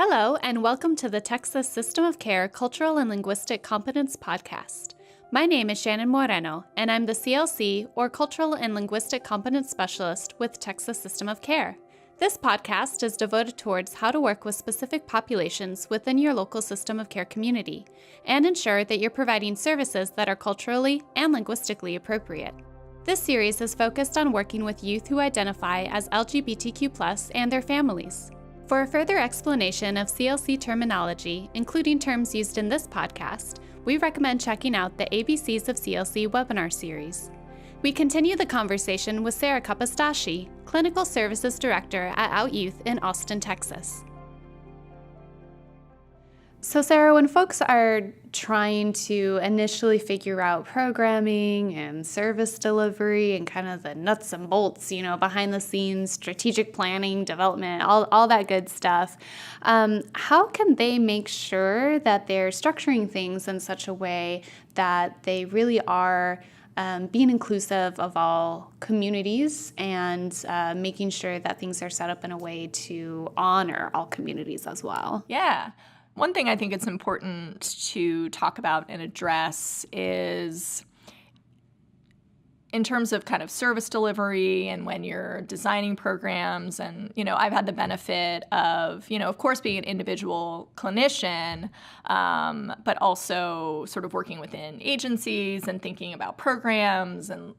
Hello, and welcome to the Texas System of Care Cultural and Linguistic Competence Podcast. My name is Shannon Moreno, and I'm the CLC, or Cultural and Linguistic Competence Specialist with Texas System of Care. This podcast is devoted towards how to work with specific populations within your local system of care community and ensure that you're providing services that are culturally and linguistically appropriate. This series is focused on working with youth who identify as LGBTQ+ and their families. For a further explanation of CLC terminology, including terms used in this podcast, we recommend checking out the ABCs of CLC webinar series. We continue the conversation with Sarah Kapostasy, Clinical Services Director at Out Youth in Austin, Texas. So Sarah, when folks are trying to initially figure out programming and service delivery and kind of the nuts and bolts, behind the scenes, strategic planning, development, all that good stuff, how can they make sure that they're structuring things in such a way that they really are being inclusive of all communities and making sure that things are set up in a way to honor all communities as well? Yeah. One thing I think it's important to talk about and address is in terms of kind of service delivery and when you're designing programs. And, I've had the benefit of course, being an individual clinician, but also sort of working within agencies and thinking about programs and,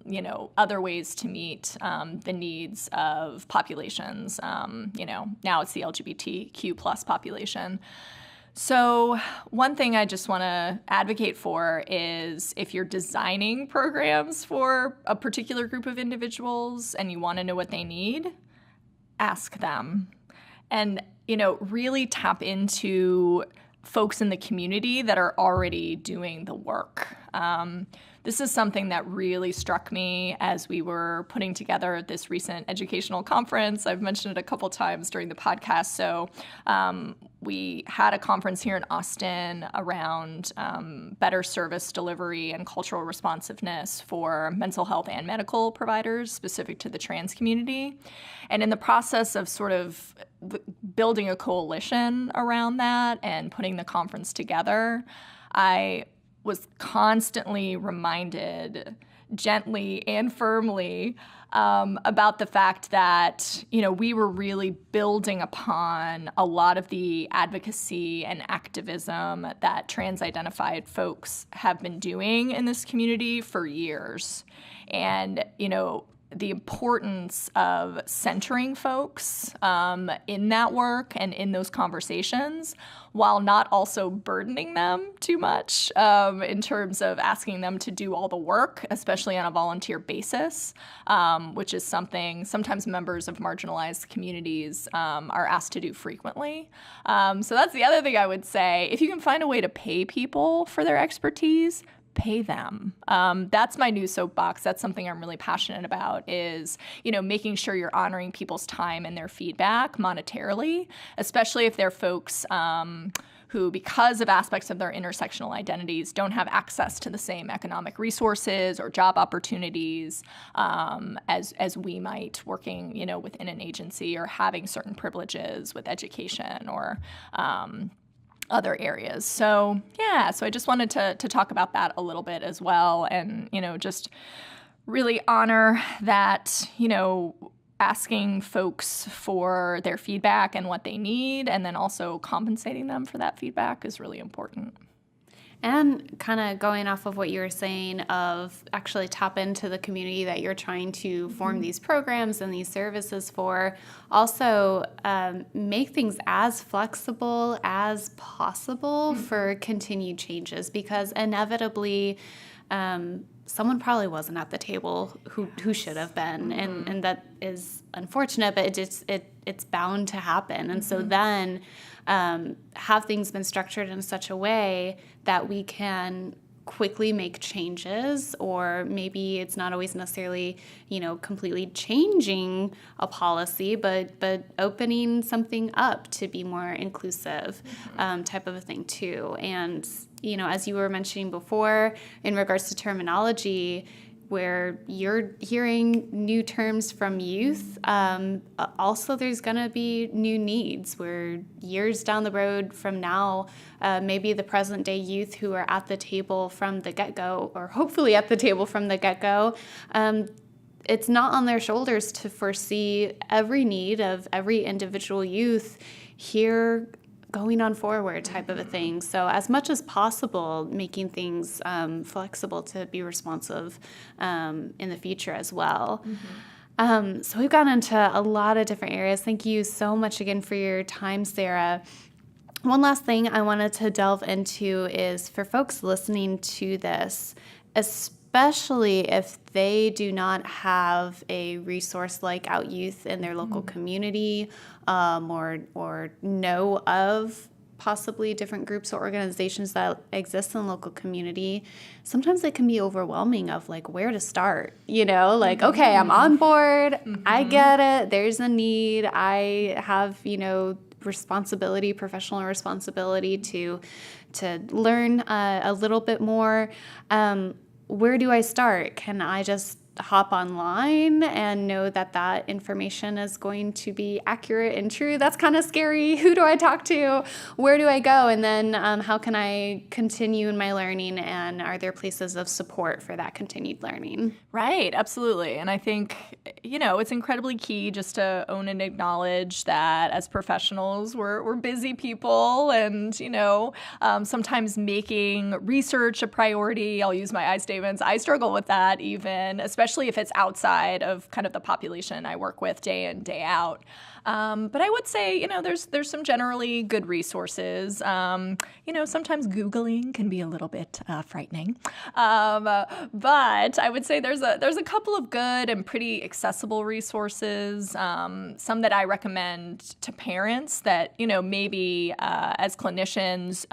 other ways to meet the needs of populations. Now it's the LGBTQ+ population. So one thing I just want to advocate for is if you're designing programs for a particular group of individuals and you want to know what they need, ask them. And, really tap into folks in the community that are already doing the work. This is something that really struck me as we were putting together this recent educational conference. I've mentioned it a couple times during the podcast. So we had a conference here in Austin around better service delivery and cultural responsiveness for mental health and medical providers specific to the trans community. And in the process of sort of building a coalition around that and putting the conference together, I was constantly reminded, gently and firmly, about the fact that, we were really building upon a lot of the advocacy and activism that trans-identified folks have been doing in this community for years. And, the importance of centering folks in that work and in those conversations while not also burdening them too much in terms of asking them to do all the work, especially on a volunteer basis, which is something sometimes members of marginalized communities are asked to do frequently. So that's the other thing I would say. If you can find a way to pay people for their expertise, pay them. That's my new soapbox. That's something I'm really passionate about is, making sure you're honoring people's time and their feedback monetarily, especially if they're folks who, because of aspects of their intersectional identities, don't have access to the same economic resources or job opportunities as we might working, within an agency or having certain privileges with education or other areas. So I just wanted to talk about that a little bit as well and, just really honor that, asking folks for their feedback and what they need and then also compensating them for that feedback is really important. And kind of going off of what you were saying of actually tap into the community that you're trying to form these programs and these services for. Also, make things as flexible as possible for continued changes because inevitably someone probably wasn't at the table who should have been. And that is unfortunate, but it's bound to happen. And so then have things been structured in such a way that we can quickly make changes, or maybe it's not always necessarily, completely changing a policy, but opening something up to be more inclusive, type of a thing too. And, as you were mentioning before, in regards to terminology, where you're hearing new terms from youth. Also, there's going to be new needs where years down the road from now, maybe the present day youth who are at the table from the get-go, or hopefully at the table from the get-go, it's not on their shoulders to foresee every need of every individual youth here going on forward type of a thing. So as much as possible, making things flexible to be responsive in the future as well. So we've gotten into a lot of different areas. Thank you so much again for your time, Sarah. One last thing I wanted to delve into is for folks listening to this, especially if they do not have a resource like Out Youth in their local community, or know of possibly different groups or organizations that exist in the local community, sometimes it can be overwhelming of like where to start, okay, I'm on board, I get it, there's a need, I have, professional responsibility to learn a little bit more. Where do I start? Can I just hop online and know that information is going to be accurate and true? That's kind of scary. Who do I talk to? Where do I go? And then how can I continue in my learning? And are there places of support for that continued learning? Right, absolutely. And I think, it's incredibly key just to own and acknowledge that as professionals, we're busy people, and, sometimes making research a priority. I'll use my I statements. I struggle with that even, especially if it's outside of kind of the population I work with day in, day out. But I would say, there's some generally good resources. Sometimes Googling can be a little bit frightening. But I would say there's a couple of good and pretty accessible resources. Some that I recommend to parents that, maybe as clinicians,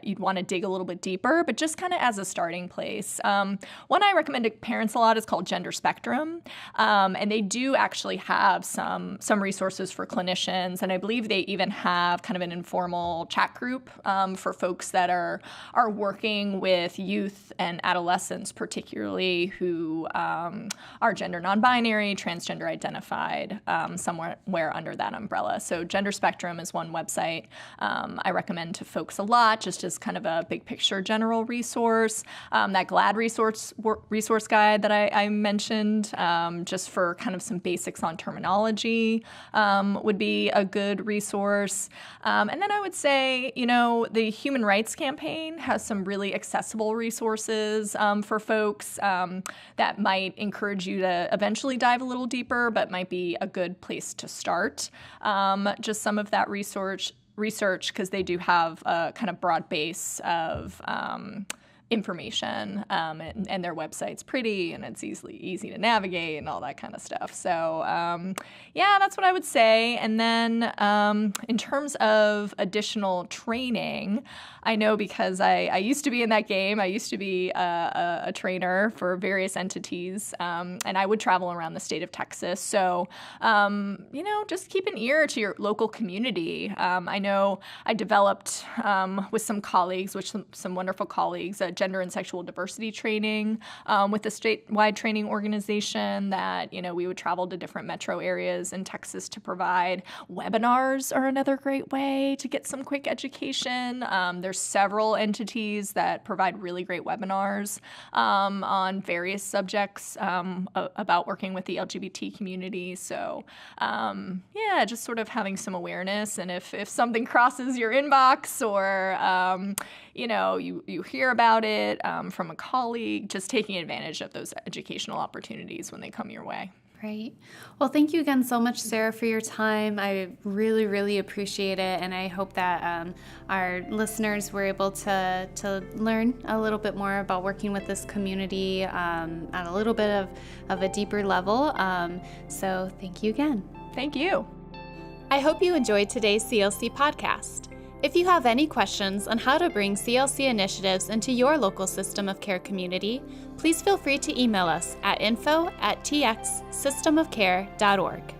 you'd want to dig a little bit deeper, but just kind of as a starting place. One I recommend to parents a lot is called Gender Spectrum. And they do actually have some resources for clinicians, and I believe they even have kind of an informal chat group for folks that are working with youth and adolescents, particularly who are gender non-binary, transgender identified, somewhere under that umbrella. So Gender Spectrum is one website I recommend to folks a lot, just as kind of a big picture general resource. That GLAD resource guide that I mentioned, just for kind of some basics on terminology, would be a good resource. And then I would say, the Human Rights Campaign has some really accessible resources for folks that might encourage you to eventually dive a little deeper, but might be a good place to start. Just some of that research, because they do have a kind of broad base of information, and their website's pretty and it's easy to navigate and all that kind of stuff. So that's what I would say. And then in terms of additional training, I know because I used to be in that game. I used to be a trainer for various entities, and I would travel around the state of Texas. So, just keep an ear to your local community. I know I developed with some colleagues, some wonderful colleagues, gender and sexual diversity training with the statewide training organization that, we would travel to different metro areas in Texas to provide. Webinars are another great way to get some quick education. There's several entities that provide really great webinars on various subjects about working with the LGBT community. So, just sort of having some awareness. And if something crosses your inbox or, you hear about it from a colleague, just taking advantage of those educational opportunities when they come your way. Great. Well, thank you again so much, Sarah, for your time. I really, really appreciate it, and I hope that our listeners were able to learn a little bit more about working with this community at a little bit of a deeper level. So thank you again. Thank you. I hope you enjoyed today's CLC podcast. If you have any questions on how to bring CLC initiatives into your local system of care community, please feel free to email us at info@txsystemofcare.org.